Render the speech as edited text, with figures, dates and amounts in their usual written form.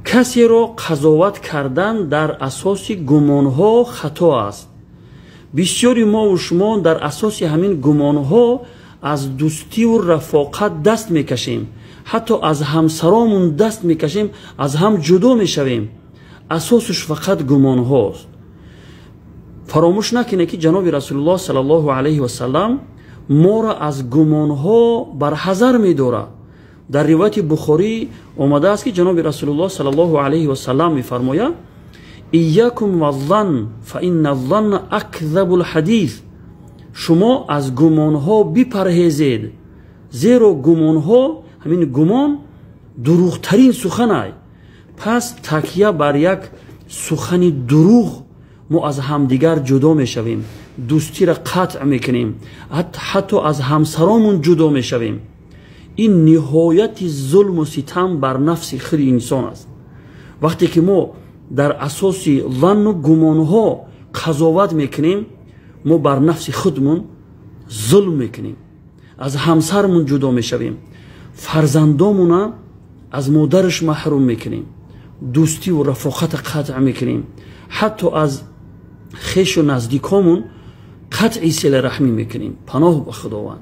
کسیро قضاوت کردن در اساس گمانها خطا است. بسیاری ما و شما در اساس همین گمانها از دوستی و رفاقت دست میکشیم، حتی از همسرامون دست میکشیم، از هم جدا میشویم. اساسش فقط گمان هاست. فراموش نکنید که جناب رسول الله صلی الله علیه و سلم ما را از گمان ها برحذر می‌دارد. در روایت بخاری آمده است که جناب رسول الله صلی الله علیه و سلم می‌فرماید: ایاکم والظن فإن الظن اکذب الحدیث. شما از گمان ها بپرهیزید، زیرا گمان ها، همین گمان، دروغ ترین سخن است. پس تکیه بر یک سخن دروغ ما از همدیگر جدا میشویم، دوستی را قطع میکنیم، حتی از همسرامون جدا میشویم. این نهایت ظلم و ستم بر نفس خود انسان است. وقتی که ما در اساس ظن و گمان ها قضاوت میکنیم، ما بر نفس خودمون ظلم میکنیم، از همسرمون جدا میشویم، فرزندامون از مادرش محروم میکنیم، دوستی و رفاقت قطع میکنیم، حتی از خویش و نزدیکامون قطع صله رحمی میکنیم. پناه به خداوند.